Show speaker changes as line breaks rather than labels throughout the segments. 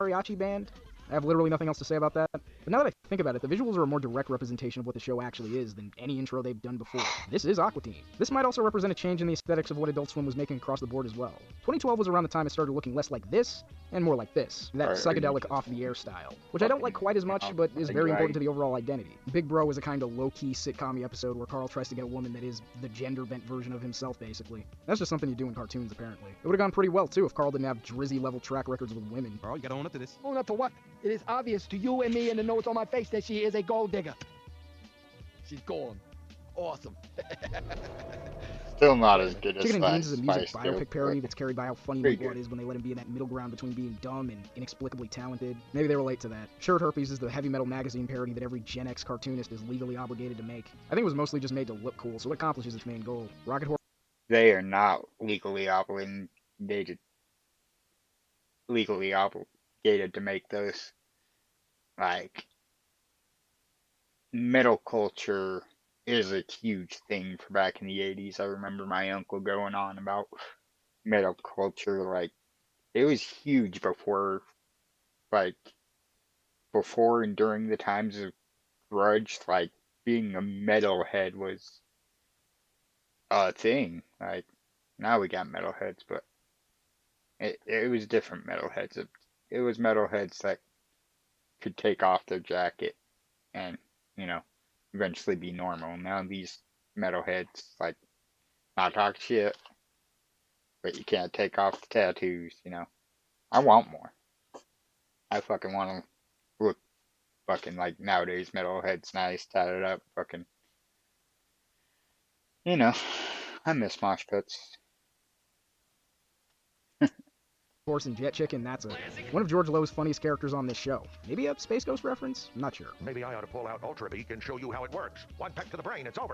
mariachi band. I have literally nothing else to say about that. But now that I think about it, the visuals are a more direct representation of what the show actually is than any intro they've done before. This is Aqua Teen. This might also represent a change in the aesthetics of what Adult Swim was making across the board as well. 2012 was around the time it started looking less like this, and more like this. That psychedelic off-the-air style. Which I don't like quite as much, but is very important to the overall identity. Big Bro is a kind of low-key sitcom episode where Carl tries to get a woman that is the gender-bent version of himself, basically. That's just something you do in cartoons, apparently. It would've gone pretty well, too, if Carl didn't have Drizzy-level track records with women.
Carl, you gotta own up to this.
Own up to what? It is obvious to you and me and the notes on my face that she is a gold digger. She's gone. Awesome.
Still not as good as
Chicken and Beans is a music
Spice
biopic
Girls,
parody
but
that's carried by how funny
pretty
Meatwad
good.
is when they let him be in that middle ground between being dumb and inexplicably talented. Maybe they relate to that. Shirt Herpes is the heavy metal magazine parody that every Gen X cartoonist is legally obligated to make. I think it was mostly just made to look cool, so it accomplishes its main goal. Rocket Horse
They are not legally obligated to make those. Like, metal culture is a huge thing for back in the 80s. I remember my uncle going on about metal culture. Like, it was huge before and during the times of grudge. Like, being a metalhead was a thing. Like, now we got metalheads, but it was different metalheads. It was metalheads that could take off their jacket and, eventually be normal. Now these metalheads, like, not talk shit, but you can't take off the tattoos, I want more. I fucking want to look fucking like nowadays metalheads, nice, tatted up, fucking, I miss mosh pits.
Horse and Jet Chicken, that's one of George Lowe's funniest characters on this show. Maybe a Space Ghost reference? I'm not sure.
Maybe I ought to pull out Ultra Beak and show you how it works. One peck to the brain, it's over.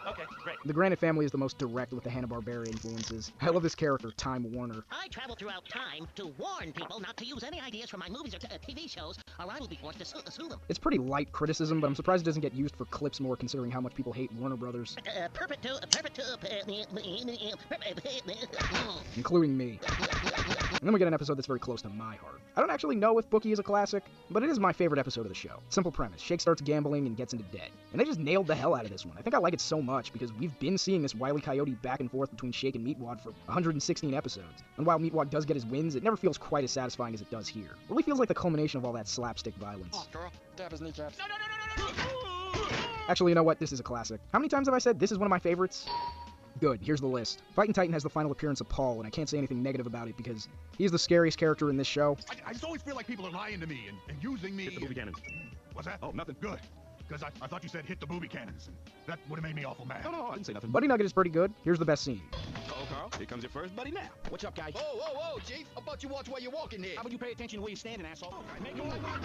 Okay, great.
The Granite family is the most direct with the Hanna-Barbera influences. I love this character, Time Warner.
I travel throughout time to warn people not to use any ideas from my movies or TV shows, or I will be forced to sue them.
It's pretty light criticism, but I'm surprised it doesn't get used for clips more considering how much people hate Warner Brothers. Including me. And then we get an episode that's very close to my heart. I don't actually know if Bookie is a classic, but it is my favorite episode of the show. Simple premise, Shake starts gambling and gets into debt. And they just nailed the hell out of this one. I think I like it so much because we've been seeing this Wile E. Coyote back and forth between Shake and Meatwad for 116 episodes. And while Meatwad does get his wins, it never feels quite as satisfying as it does here. It really feels like the culmination of all that slapstick violence.
Oh, girl. Dab his kneecaps.
Actually, you know what? This is a classic. How many times have I said this is one of my favorites? Good, here's the list. Fightin' Titan has the final appearance of Paul, and I can't say anything negative about it because he's the scariest character in this show.
I just always feel like people are lying to me and using me.
Hit the booby cannons.
What's that?
Oh, nothing.
Good. Because I thought you said hit the booby cannons, and that would have made me awful mad.
No, I didn't say nothing.
Buddy Nugget is pretty good. Here's the best scene.
Uh-oh, Carl. Here comes your first buddy now.
What's up, guys?
Whoa, Chief. How about you watch where you're walking here?
How about you pay attention to where you're standing, asshole? Make your way back.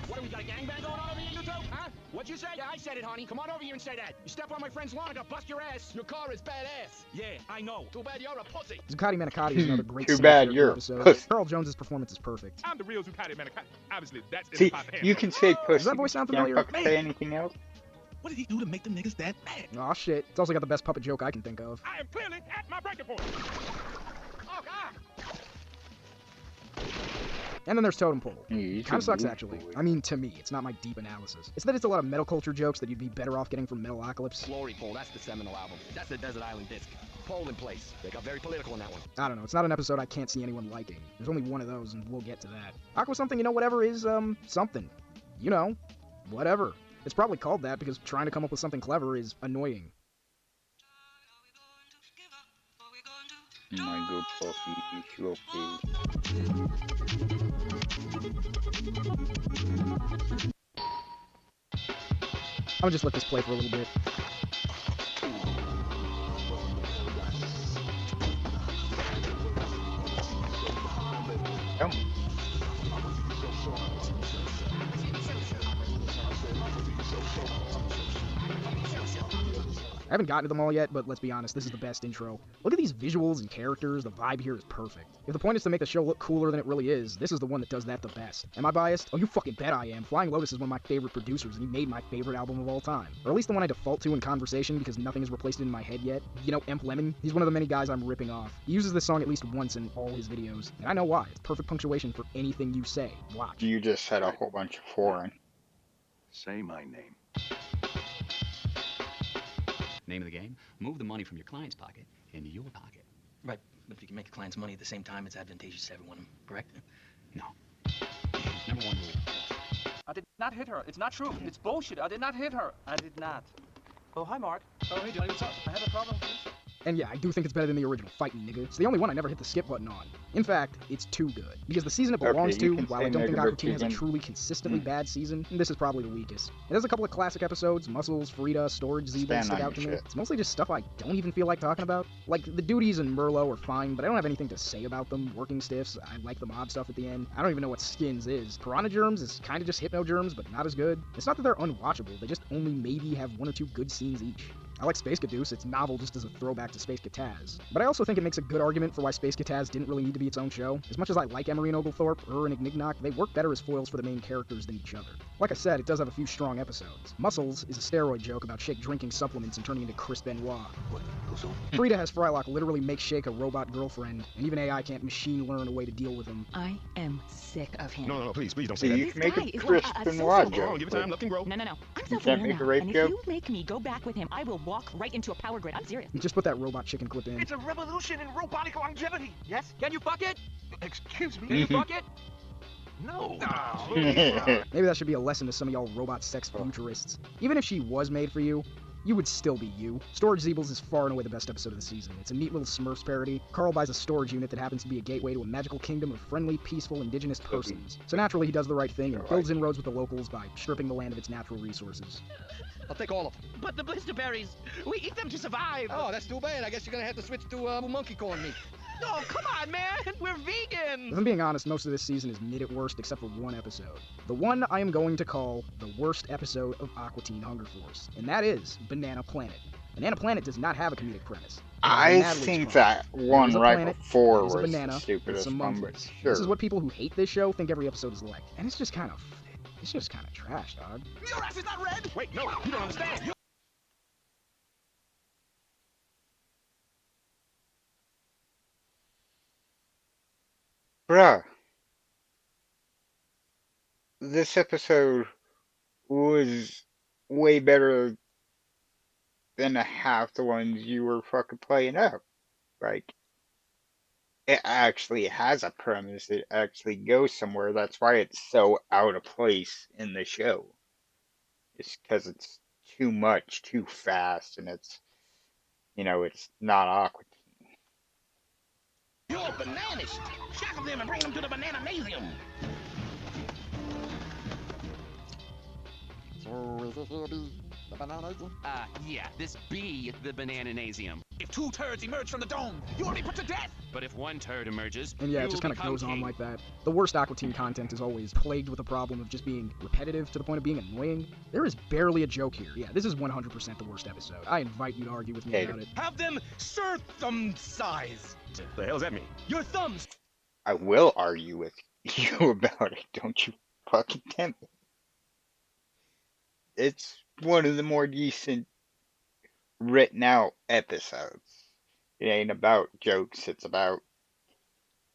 What, do we got a gangbang going on over here, you two? Huh? What'd you say? Yeah, I said it, honey. Come on over here and say that. You step on my friend's lawn, I'm gonna bust your ass.
Your car is badass.
Yeah, I know.
Too bad you're a pussy.
Zuccotti Manicotti is another great
Too
single
bad
character
you're a
episode.
pussy.
Carl Jones's performance is perfect.
I'm the real Zuccotti Manicotti. Obviously, that's in
See,
the pop hand.
you can say pussy.
Does that voice sound
but you
familiar?
can't fucking say anything else.
What did he do to make them niggas that mad?
Aw, shit. It's also got the best puppet joke I can think of.
I am clearly at my breaking point.
Oh, God.
And then there's Totem Pole.
He's
Kinda
a
sucks,
noob
actually.
boy.
I mean, to me. It's not my deep analysis. It's that it's a lot of metal culture jokes that you'd be better off getting from Metalocalypse.
Glory Pole, that's the seminal album. That's the Desert Island disc. Pole in place. They got very political in that one.
I don't know. It's not an episode I can't see anyone liking. There's only one of those, and we'll get to that. Aqua something, whatever is, something. Whatever. It's probably called that because trying to come up with something clever is annoying.
My good puppy, okay.
I'll just let this play for a little bit.
Come.
I haven't gotten to them all yet, but let's be honest, this is the best intro. Look at these visuals and characters, the vibe here is perfect. If the point is to make the show look cooler than it really is, this is the one that does that the best. Am I biased? Oh, you fucking bet I am. Flying Lotus is one of my favorite producers, and he made my favorite album of all time. Or at least the one I default to in conversation because nothing has replaced it in my head yet. You know, Emp Lemon? He's one of the many guys I'm ripping off. He uses this song at least once in all his videos, and I know why. It's perfect punctuation for anything you say. Watch.
You just said a whole bunch of foreign.
Say my name.
Name of the game, move the money from your client's pocket into your pocket.
Right, but if you can make a client's money at the same time, it's advantageous to everyone, correct?
No. Number one rule.
I did not hit her. It's not true. It's bullshit. I did not hit her. I did not. Oh, hi, Mark. Oh, hey, Johnny, what's up? I have a problem, please.
And yeah, I do think it's better than the original. Fight me, nigga. It's the only one I never hit the skip button on. In fact, it's too good. Because the season it belongs to, while I don't think Aqua Teen has a truly consistently bad season, this is probably the weakest. It has a couple of classic episodes, Muscles, Frida, Storage Zebra stick out to me. It's mostly just stuff I don't even feel like talking about. Like, the duties and Merlot are fine, but I don't have anything to say about them. Working stiffs, I like the mob stuff at the end. I don't even know what Skins is. Piranha Germs is kind of just Hypno Germs, but not as good. It's not that they're unwatchable, they just only maybe have one or two good scenes each. I like Space Caduce, it's novel just as a throwback to Space Kataz. But I also think it makes a good argument for why Space Kataz didn't really need to be its own show. As much as I like Emery and Oglethorpe, and Ignignok, they work better as foils for the main characters than each other. Like I said, it does have a few strong episodes. Muscles is a steroid joke about Shake drinking supplements and turning into Chris Benoit. Frida has Frylock literally make Shake a robot girlfriend, and even AI can't machine learn a way to deal with him.
I am sick of him.
No, please don't say that.
You can make a Chris Benoit joke.
Give it time, let him grow.
No. I'm
You can't make a rape
and
joke?
if you make me go back with him, I will walk right into a power grid. I'm serious.
Just put that robot chicken clip in.
It's a revolution in robotic longevity. Yes?
Can you fuck it?
Excuse me.
Can you fuck it?
No.
Maybe that should be a lesson to some of y'all robot sex futurists. Even if she was made for you, you would still be you. Storage Zeebles is far and away the best episode of the season. It's a neat little Smurfs parody. Carl buys a storage unit that happens to be a gateway to a magical kingdom of friendly, peaceful, indigenous persons. So naturally he does the right thing and builds inroads with the locals by stripping the land of its natural resources.
I'll take all of them.
But the blister berries, we eat them to survive.
Oh, that's too bad. I guess you're gonna have to switch to monkey corn meat.
No, come on, man. We're vegan.
If I'm being honest, most of this season is mid at worst except for one episode. The one I am going to call the worst episode of Aqua Teen Hunger Force, and that is Banana Planet. Banana Planet does not have a comedic premise.
I think that one right before was the stupidest one, but sure.
This is what people who hate this show think every episode is like, and it's just kind of trash, dog.
Your ass is not red. Wait, no, you don't understand.
Bruh. This episode was way better than a half the ones you were fucking playing up. Like, it actually has a premise. It actually goes somewhere. That's why it's so out of place in the show. It's because it's too much, too fast, and it's, it's not Aqua Teen.
You're bananas. Shackle them and bring them to the Banana-nasium.
So is this gonna be the Banana-nasium?
Yeah, this be the Banana-nasium.
If two turds emerge from the dome, you will be put to death.
But if one turd emerges,
and yeah, it just kind of goes on like that. The worst Aqua Teen content is always plagued with the problem of just being repetitive to the point of being annoying. There is barely a joke here. Yeah, this is 100% the worst episode. I invite you to argue with me about it.
Have them circumcised.
The hell does that mean?
Your thumbs.
I will argue with you about it. Don't you fucking tempt me. It's one of the more decent written out episodes. It ain't about jokes, it's about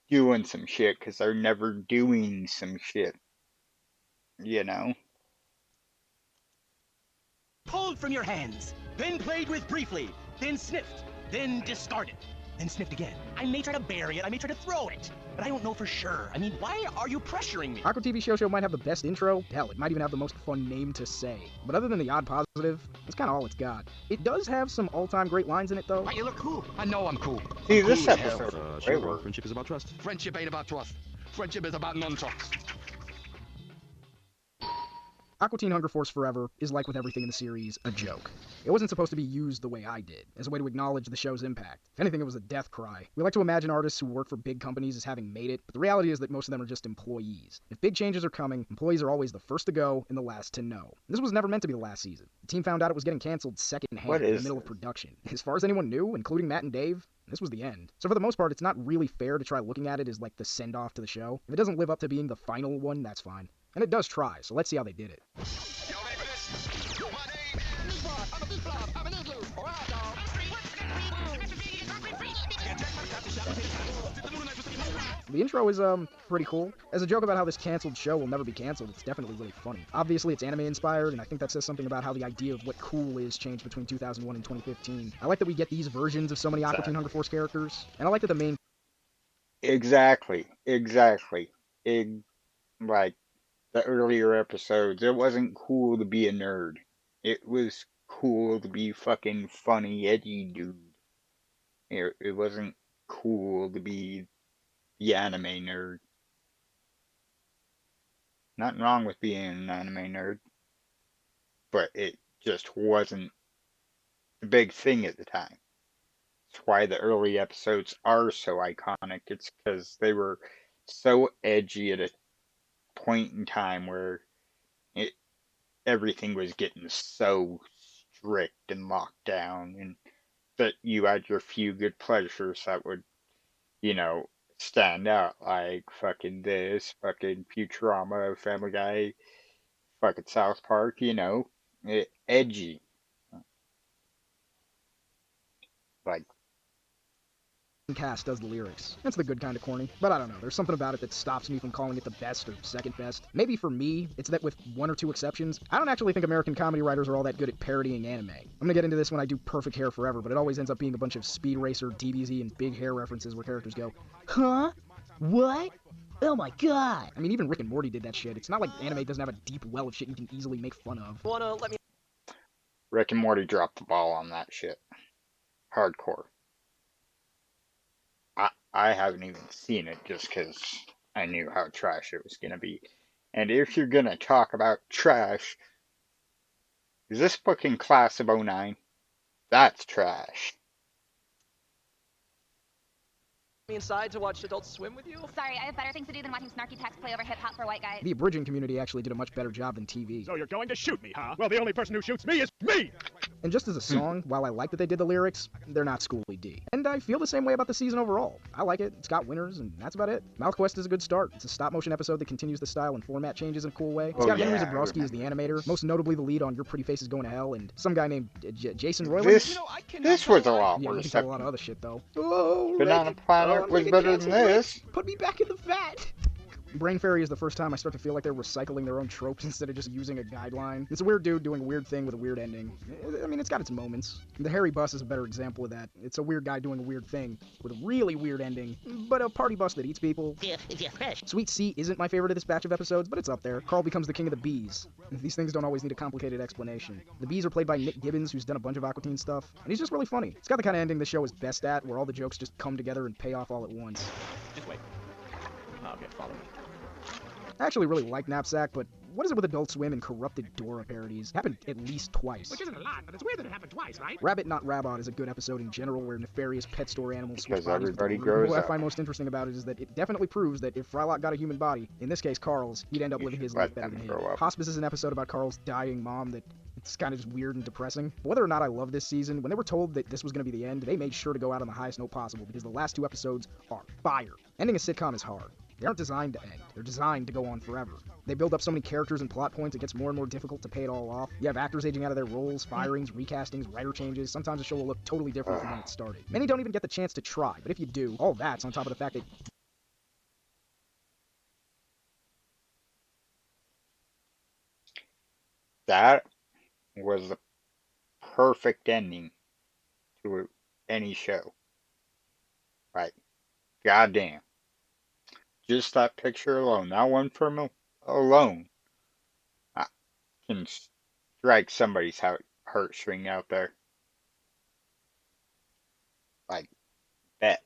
doing some shit, because they're never doing some shit.
Pulled from your hands, then played with briefly, then sniffed, then discarded, then sniffed again. I may try to bury it, I may try to throw it, but I don't know for sure. I mean, why are you pressuring me?
Aqua TV Show might have the best intro. Hell, it might even have the most fun name to say. But other than the odd positive, that's kind of all it's got. It does have some all-time great lines in it, though.
Why, you look cool.
I know I'm cool.
See, this episode is way worse.
Friendship is about trust.
Friendship ain't about trust. Friendship is about non-trust.
Aqua Teen Hunger Force Forever is, like with everything in the series, a joke. It wasn't supposed to be used the way I did, as a way to acknowledge the show's impact. If anything, it was a death cry. We like to imagine artists who work for big companies as having made it, but the reality is that most of them are just employees. If big changes are coming, employees are always the first to go and the last to know. This was never meant to be the last season. The team found out it was getting canceled secondhand in the middle of production. As far as anyone knew, including Matt and Dave, this was the end. So for the most part, it's not really fair to try looking at it as like the send-off to the show. If it doesn't live up to being the final one, that's fine. And it does try, so let's see how they did it. The intro is, pretty cool. As a joke about how this canceled show will never be canceled, it's definitely really funny. Obviously, it's anime-inspired, and I think that says something about how the idea of what cool is changed between 2001 and 2015. I like that we get these versions of so many Aqua Teen Hunger Force characters, and I like that the main...
Exactly. Like, the earlier episodes, it wasn't cool to be a nerd. It was cool to be fucking funny, edgy dude. It wasn't cool to be the anime nerd. Nothing wrong with being an anime nerd, but it just wasn't the big thing at the time. That's why the early episodes are so iconic. It's because they were so edgy at a point in time where everything was getting so strict and locked down, and that you had your few good pleasures that would, stand out, like fucking this, fucking Futurama, Family Guy, fucking South Park, edgy. Like,
cast does the lyrics. That's the good kind of corny. But I don't know, there's something about it that stops me from calling it the best or second best. Maybe for me, it's that with one or two exceptions, I don't actually think American comedy writers are all that good at parodying anime. I'm gonna get into this when I do Perfect Hair Forever, but it always ends up being a bunch of Speed Racer, DBZ, and big hair references where characters go, huh? What? Oh my god! I mean, even Rick and Morty did that shit. It's not like anime doesn't have a deep well of shit you can easily make fun of.
Rick and Morty dropped the ball on that shit. Hardcore. I haven't even seen it just because I knew how trash it was going to be. And if you're going to talk about trash, is this book in Class of 09? That's trash.
Inside to watch Adult Swim with you?
Sorry, I have better things to do than watching snarky text play over hip-hop for white guys.
The abridging community actually did a much better job than TV.
So you're going to shoot me, huh? Well, the only person who shoots me is me!
And just as a song, while I like that they did the lyrics, they're not Schooly D. And I feel the same way about the season overall. I like it, it's got winners, and that's about it. Mouth is a good start. It's a stop-motion episode that continues the style and format changes in a cool way. It's got Henry Zabrowski as the animator, most notably the lead on Your Pretty Face is Going to Hell, and some guy named Jason Roiland.
This was a lot
yeah,
worse.
we can tell a lot of other shit, though. Oh,
Banana Planet was better than this.
Put me back in the vat! Brain Fairy is the first time I start to feel like they're recycling their own tropes instead of just using a guideline. It's a weird dude doing a weird thing with a weird ending. I mean, it's got its moments. The Harry Bus is a better example of that. It's a weird guy doing a weird thing with a really weird ending, but a party bus that eats people.
Yeah, fresh.
Sweet Sea isn't my favorite of this batch of episodes, but it's up there. Carl becomes the king of the bees. These things don't always need a complicated explanation. The bees are played by Nick Gibbons, who's done a bunch of Aqua Teen stuff, and he's just really funny. It's got the kind of ending the show is best at, where all the jokes just come together and pay off all at once.
Just wait. Okay, follow me.
I actually really like Knapsack, but what is it with Adult Swim and corrupted Dora parodies? It happened at least twice.
Which isn't a lot, but it's weird that it happened twice, right?
Rabbit Not Rabot is a good episode in general where nefarious pet store animals switch
Because
bodies.
everybody grows
What
up.
I find most interesting about it is that it definitely proves that if Frylock got a human body, in this case Carl's, he'd end up living his life better than him. Hospice is an episode about Carl's dying mom that it's kind of just weird and depressing. Whether or not I love this season, when they were told that this was going to be the end, they made sure to go out on the highest note possible because the last two episodes are fire. Ending a sitcom is hard. They aren't designed to end. They're designed to go on forever. They build up so many characters and plot points, it gets more and more difficult to pay it all off. You have actors aging out of their roles, firings, recastings, writer changes. Sometimes the show will look totally different from when it started. Many don't even get the chance to try, but if you do, all that's on top of the fact that
that was the perfect ending to any show. Right. Goddamn. Just that picture alone, that one film alone, can strike somebody's heartstring out there. Like, bet.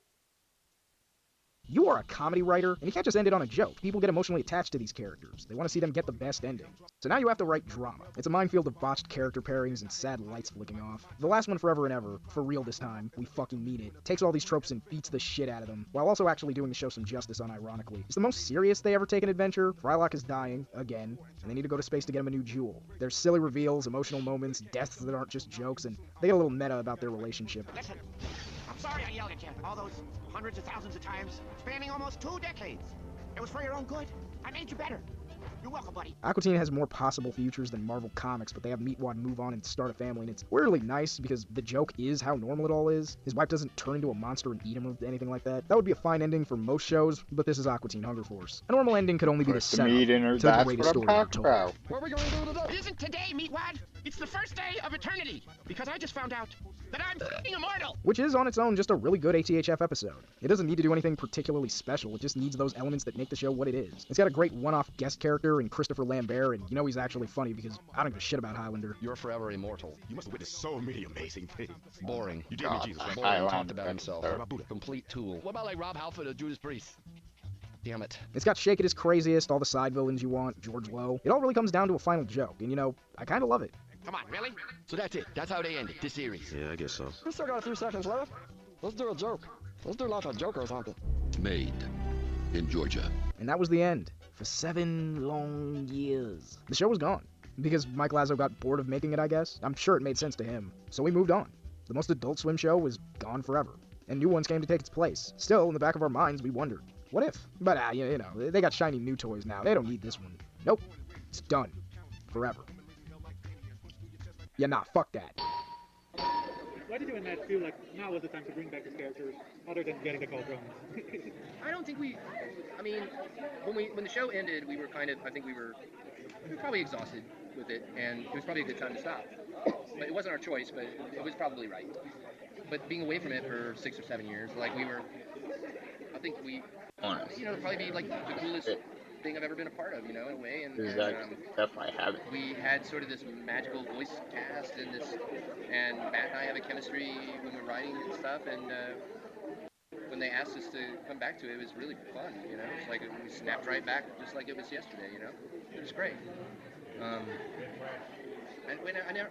You are a comedy writer, and you can't just end it on a joke. People get emotionally attached to these characters. They want to see them get the best ending. So now you have to write drama. It's a minefield of botched character pairings and sad lights flicking off. The last one, Forever and Ever, for real this time, we fucking mean it, takes all these tropes and beats the shit out of them, while also actually doing the show some justice unironically. It's the most serious they ever take an adventure. Frylock is dying, again, and they need to go to space to get him a new jewel. There's silly reveals, emotional moments, deaths that aren't just jokes, and they get a little meta about their relationship.
Listen, I'm sorry I yelled at you all those hundreds of thousands of times, spanning almost 2 decades. It was for your own good. I made you better. You're welcome, buddy.
Aqua Teen has more possible futures than Marvel Comics, but they have Meatwad move on and start a family, and it's weirdly nice because the joke is how normal it all is. His wife doesn't turn into a monster and eat him or anything like that. That would be a fine ending for most shows, but this is Aqua Teen Hunger Force. A normal ending could only be the setup to the greatest story ever told.
What are we going to do today? It isn't today, Meatwad. It's the first day of eternity, because I just found out that I'm f***ing immortal.
Which is, on its own, just a really good ATHF episode. It doesn't need to do anything particularly special, it just needs those elements that make the show what it is. It's got a great one-off guest character in Christopher Lambert, and you know he's actually funny because I don't give a shit about Highlander.
You're forever immortal.
You must have witnessed so many amazing things.
Boring.
You did meet Jesus, right?
Boring talked about himself.
What about Buddha?
Complete tool. What about like Rob Halford or Judas Priest? Damn it.
It's got Shake It His Craziest, all the side villains you want, George Lowe. It all really comes down to a final joke, and you know, I kinda love it.
Come on, really?
So that's it. That's how they ended this series.
Yeah, I guess so.
We still got a few seconds left. Let's do a joke. Let's do like a joke or something.
Made in Georgia.
And that was the end. For 7 long years. The show was gone. Because Mike Lazo got bored of making it, I guess. I'm sure it made sense to him. So we moved on. The most Adult Swim show was gone forever. And new ones came to take its place. Still, in the back of our minds, we wondered, what if? But, you know, they got shiny new toys now. They don't need this one. Nope. It's done. Forever. Yeah, nah, fuck that.
Why did you and Matt feel like now was the time to bring back these characters, other than getting the cauldrons?
I don't think I mean, when the show ended, we were we were probably exhausted with it, and it was probably a good time to stop. But it wasn't our choice, but it was probably right. But being away from it for 6 or 7 years, like I think we, it'd probably be like the coolest thing I've ever been a part of, in a way. And
Definitely have it.
We had sort of this magical voice cast, and Matt and I have a chemistry when we're writing and stuff, and when they asked us to come back to it, it was really fun, It's like we snapped right back just like it was yesterday, It was great. I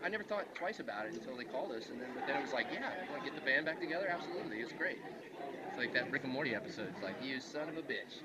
never thought twice about it until they called us, but then it was like, yeah, you want to get the band back together? Absolutely, it's great. It's like that Rick and Morty episode. It's like, you son of a bitch.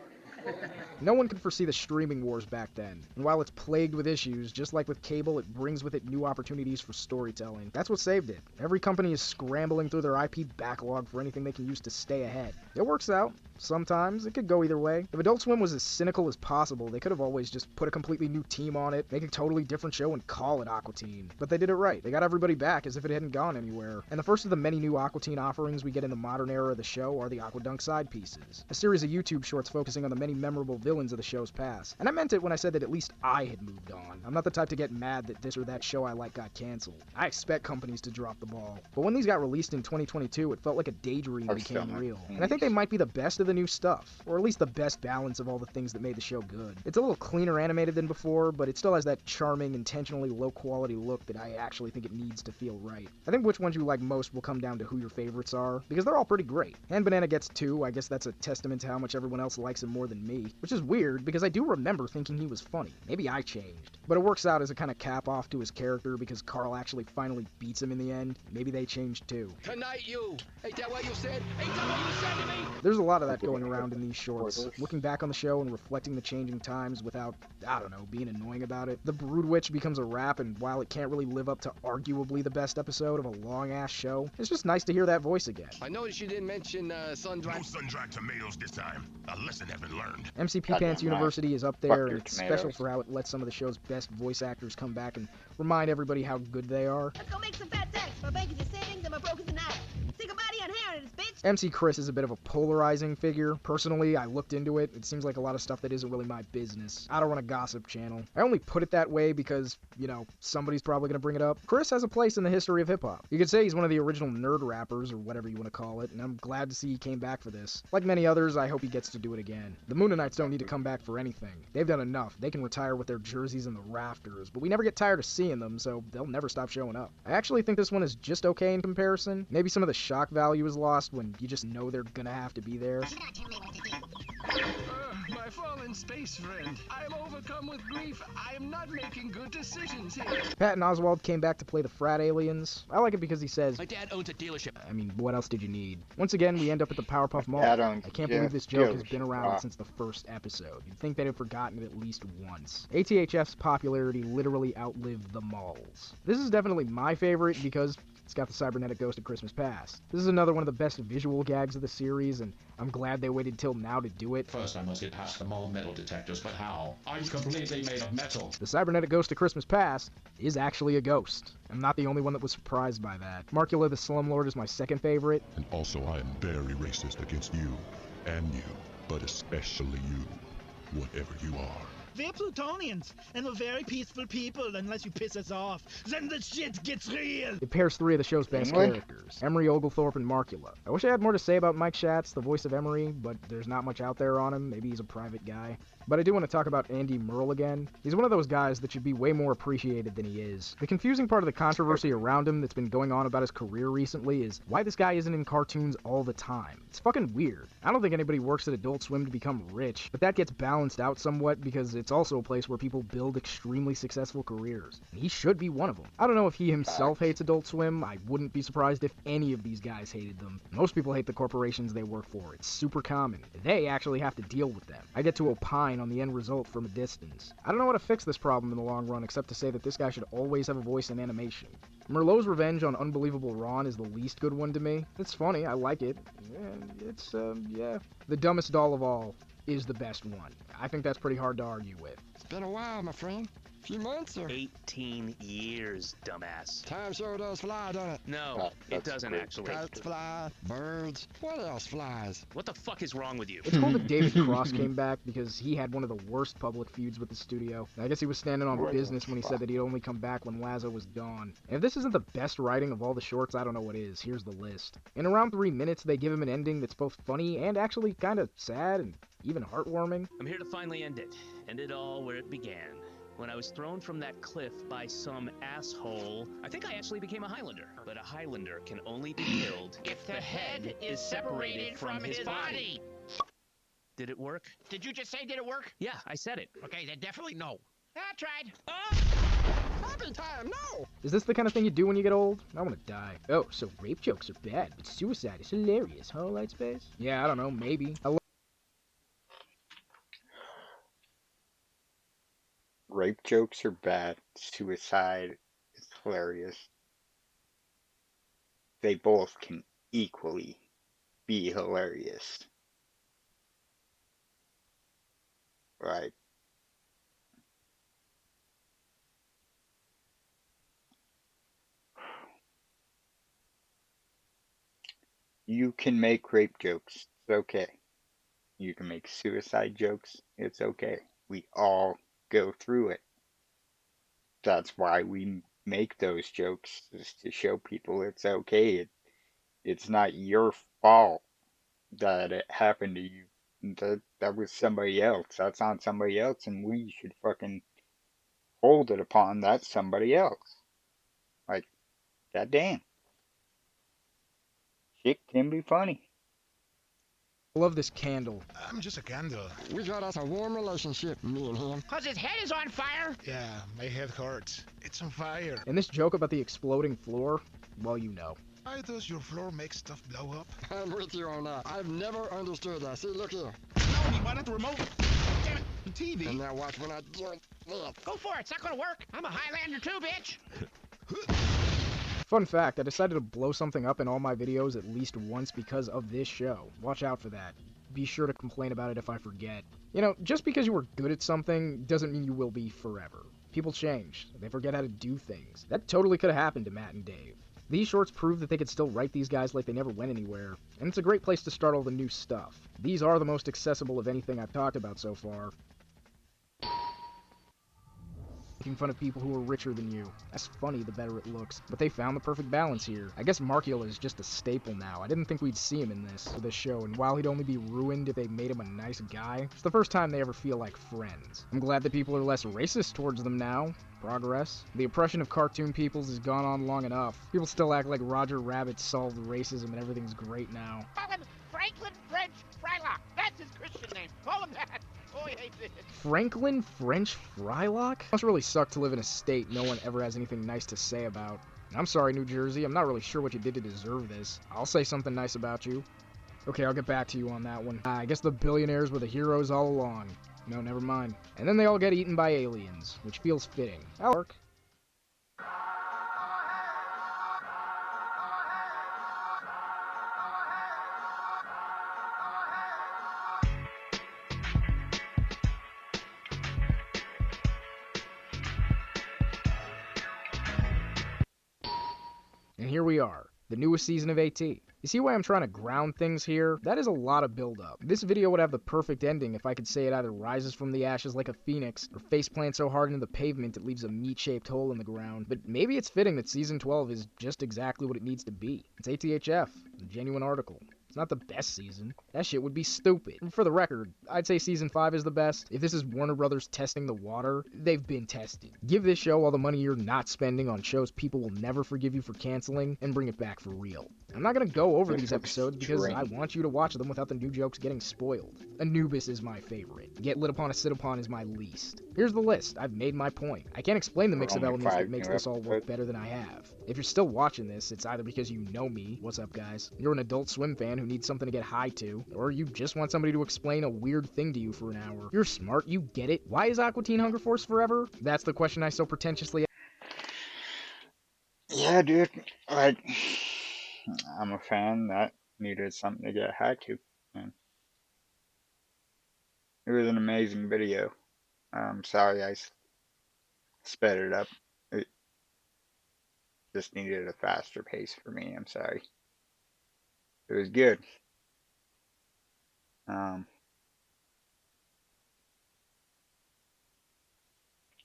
No one could foresee the streaming wars back then, and while it's plagued with issues, just like with cable, it brings with it new opportunities for storytelling. That's what saved it. Every company is scrambling through their IP backlog for anything they can use to stay ahead. It works out. Sometimes. It could go either way. If Adult Swim was as cynical as possible, they could have always just put a completely new team on it, make a totally different show, and call it Aqua Teen. But they did it right. They got everybody back as if it hadn't gone anywhere. And the first of the many new Aqua Teen offerings we get in the modern era of the show are the Aqua Dunk side pieces, a series of YouTube shorts focusing on the many memorable villains of the show's past. And I meant it when I said that at least I had moved on. I'm not the type to get mad that this or that show I like got canceled. I expect companies to drop the ball. But when these got released in 2022, it felt like a daydream became real. And I think they might be the best of the new stuff, or at least the best balance of all the things that made the show good. It's a little cleaner animated than before, but it still has that charming, intentionally low-quality look that I actually think it needs to feel right. I think which ones you like most will come down to who your favorites are, because they're all pretty great. And Banana gets 2, I guess that's a testament to how much everyone else likes him more than me, which is weird, because I do remember thinking he was funny. Maybe I changed. But it works out as a kind of cap-off to his character, because Carl actually finally beats him in the end. Maybe they changed too.
Tonight you! Ain't that what you said? Ain't that what you said to me?
There's a lot of that going around in these shorts. Looking back on the show and reflecting the changing times without, I don't know, being annoying about it. The Brood Witch becomes a rap, and while it can't really live up to arguably the best episode of a long-ass show, it's just nice to hear that voice again.
I noticed you didn't mention sun-dried.
No sun-dried tomatoes this time. A lesson has been learned.
MCP Pants University is up there, and it's special for how it lets some of the show's best voice actors come back and remind everybody how good they are.
Let's go make some fat sacks. My bacon's your savings and my broken's an eye. Stick a body on hair in this bitch.
MC Chris is a bit of a polarizing figure. Personally, I looked into it. It seems like a lot of stuff that isn't really my business. I don't run a gossip channel. I only put it that way because, somebody's probably gonna bring it up. Chris has a place in the history of hip-hop. You could say he's one of the original nerd rappers, or whatever you want to call it, and I'm glad to see he came back for this. Like many others, I hope he gets to do it again. The Moonanites don't need to come back for anything. They've done enough. They can retire with their jerseys in the rafters, but we never get tired of seeing them, so they'll never stop showing up. I actually think this one is just okay in comparison. Maybe some of the shock value is lost when you just know they're gonna have to be there.
fallen space friend. I am overcome with grief. I am not making good decisions here.
Patton Oswalt came back to play the frat aliens. I like it because he says,
My dad owns a dealership.
I mean, what else did you need? Once again, we end up at the Powerpuff Mall.
Dad
I
owns
can't believe this joke has
dealership.
been around
Wow.
since the first episode. You'd think they'd have forgotten it at least once. ATHF's popularity literally outlived the malls. This is definitely my favorite because it's got the cybernetic ghost of Christmas Past. This is another one of the best visual gags of the series, and I'm glad they waited till now to do it.
First, I must get past the mall metal detectors, but how? I'm completely made of metal.
The cybernetic ghost of Christmas Past is actually a ghost. I'm not the only one that was surprised by that. Markula the Slumlord is my second favorite.
And also, I am very racist against you, and you, but especially you, whatever you are.
We're Plutonians, and we're very peaceful people unless you piss us off. Then the shit gets real!
It pairs three of the show's best characters, Emery, Oglethorpe, and Markula. I wish I had more to say about Mike Schatz, the voice of Emery, but there's not much out there on him. Maybe he's a private guy. But I do want to talk about Andy Merle again. He's one of those guys that should be way more appreciated than he is. The confusing part of the controversy around him that's been going on about his career recently is why this guy isn't in cartoons all the time. It's fucking weird. I don't think anybody works at Adult Swim to become rich, but that gets balanced out somewhat because it's also a place where people build extremely successful careers. And he should be one of them. I don't know if he himself hates Adult Swim. I wouldn't be surprised if any of these guys hated them. Most people hate the corporations they work for. It's super common. They actually have to deal with them. I get to opine on the end result from a distance. I don't know how to fix this problem in the long run except to say that this guy should always have a voice in animation. Merlot's revenge on Unbelievable Ron is the least good one to me. It's funny, I like it. Yeah. The dumbest doll of all is the best one. I think that's pretty hard to argue with.
It's been a while, my friend. A few months or...
18 years, dumbass.
Time sure does fly, doesn't it?
No, it doesn't actually.
Cats fly, birds. What else flies?
What the fuck is wrong with you?
It's cool that David Cross came back because he had one of the worst public feuds with the studio. I guess he was standing on business when he said that he'd only come back when Lazo was gone. And if this isn't the best writing of all the shorts, I don't know what is. Here's the list. In around 3 minutes, they give him an ending that's both funny and actually kind of sad and even heartwarming.
I'm here to finally end it. End it all where it began. When I was thrown from that cliff by some asshole, I think I actually became a Highlander. But a Highlander can only be killed if the head is separated from his body. Did it work?
Did you just say did it work?
Yeah, I said it.
Okay, then definitely no. I tried.
Happy time, no!
Is this the kind of thing you do when you get old? I want to die. Oh, so rape jokes are bad, but suicide is hilarious, huh, Lightspace? Yeah, I don't know, maybe.
Rape jokes are bad. Suicide is hilarious. They both can equally be hilarious. Right. You can make rape jokes. It's okay. You can make suicide jokes. It's okay. We all go through it. That's why we make those jokes, is to show people it's okay. It's not your fault that it happened to you. That was somebody else. That's on somebody else, and we should fucking hold it upon that somebody else. Like, goddamn. Shit can be funny.
I love this candle.
I'm just a candle.
We got us a warm relationship, me and him.
Cause his head is on fire?
Yeah, my head hurts. It's on fire.
And this joke about the exploding floor, well, you know.
Why does your floor make stuff blow up?
I'm with you on that. I've never understood that. See, look here.
No, you wanted the remote. Damn it.
The TV.
And now watch when I do it.
Go for it. It's not gonna work. I'm a Highlander too, bitch.
Fun fact, I decided to blow something up in all my videos at least once because of this show. Watch out for that. Be sure to complain about it if I forget. You know, just because you were good at something doesn't mean you will be forever. People change. They forget how to do things. That totally could have happened to Matt and Dave. These shorts prove that they could still write these guys like they never went anywhere, and it's a great place to start all the new stuff. These are the most accessible of anything I've talked about so far. Making fun of people who are richer than you. That's funny, the better it looks. But they found the perfect balance here. I guess Markula is just a staple now. I didn't think we'd see him in this show, and while he'd only be ruined if they made him a nice guy, it's the first time they ever feel like friends. I'm glad that people are less racist towards them now. Progress? The oppression of cartoon peoples has gone on long enough. People still act like Roger Rabbit solved racism and everything's great now.
Call him Franklin French Frylock. That's his Christian name. Call him that. Oh, he hates it.
Franklin French Frylock? Must really suck to live in a state no one ever has anything nice to say about. I'm sorry, New Jersey. I'm not really sure what you did to deserve this. I'll say something nice about you. Okay, I'll get back to you on that one. I guess the billionaires were the heroes all along. No, never mind. And then they all get eaten by aliens, which feels fitting. That'll work. And here we are, the newest season of AT. You see why I'm trying to ground things here? That is a lot of build-up. This video would have the perfect ending if I could say it either rises from the ashes like a phoenix, or faceplants so hard into the pavement it leaves a meat-shaped hole in the ground. But maybe it's fitting that Season 12 is just exactly what it needs to be. It's ATHF, a genuine article. It's not the best season. That shit would be stupid. And for the record, I'd say Season 5 is the best. If this is Warner Brothers testing the water, they've been tested. Give this show all the money you're not spending on shows people will never forgive you for canceling, and bring it back for real. I'm not gonna go over these episodes because I want you to watch them without the new jokes getting spoiled. Anubis is my favorite. Get Lit Upon a Sit Upon is my least. Here's the list. I've made my point. I can't explain the mix of elements that makes this all work better than I have. If you're still watching this, it's either because you know me, what's up guys, you're an Adult Swim fan who needs something to get high to, or you just want somebody to explain a weird thing to you for an hour. You're smart, you get it. Why is Aqua Teen Hunger Force forever? That's the question I so pretentiously...
Yeah, dude. Like, I'm a fan that needed something to get high to. And it was an amazing video. I'm sorry I sped it up. It just needed a faster pace for me. I'm sorry. It was good.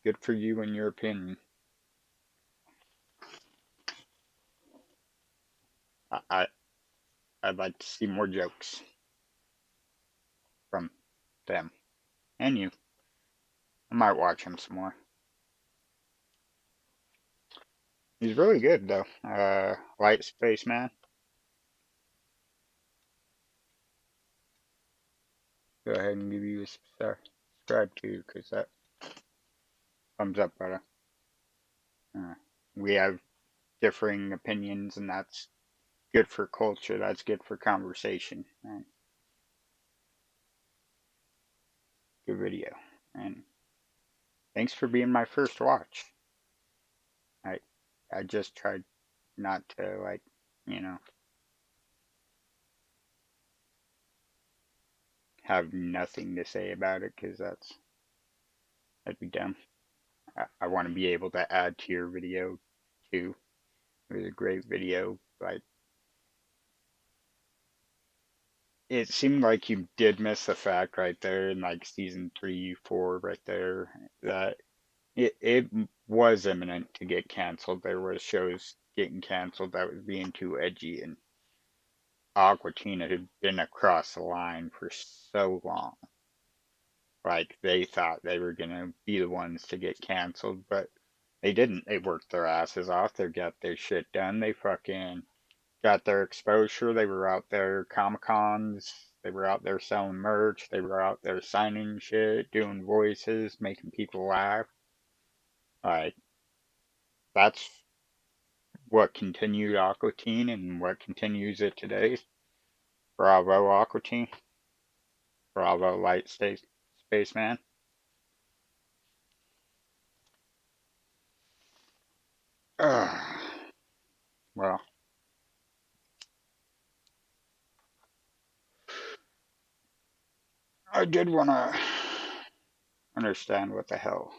Good for you and your opinion. I'd like to see more jokes from them and you. I might watch him some more. He's really good though. Light Space Man. Go ahead and give you a subscribe to, because that thumbs up, brother. We have differing opinions, and that's good for culture. That's good for conversation. And good video. And thanks for being my first watch. I just tried not to, like, you know, have nothing to say about it, because that'd be dumb. I want to be able to add to your video too. It was a great video. Like, it seemed like you did miss the fact right there in like season 3, 4, right there, that it was imminent to get canceled. There were shows getting canceled that was being too edgy, and Aqua Teen had been across the line for so long. Like, they thought they were gonna be the ones to get canceled, but they didn't. They worked their asses off. They got their shit done. They fucking got their exposure. They were out there Comic-Cons. They were out there selling merch. They were out there signing shit, doing voices, making people laugh. Like, that's what continued Aqua Teen and what continues it today. Bravo, Aqua Teen. Bravo, Light Spaceman. Well, I did want to understand what the hell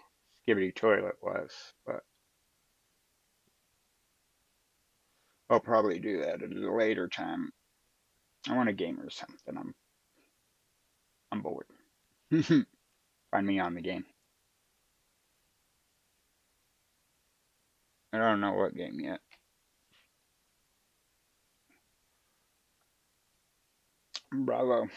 Skibidi Toilet was, but I'll probably do that at a later time. I want a game or something. I'm bored. Find me on the game. I don't know what game yet. Bravo.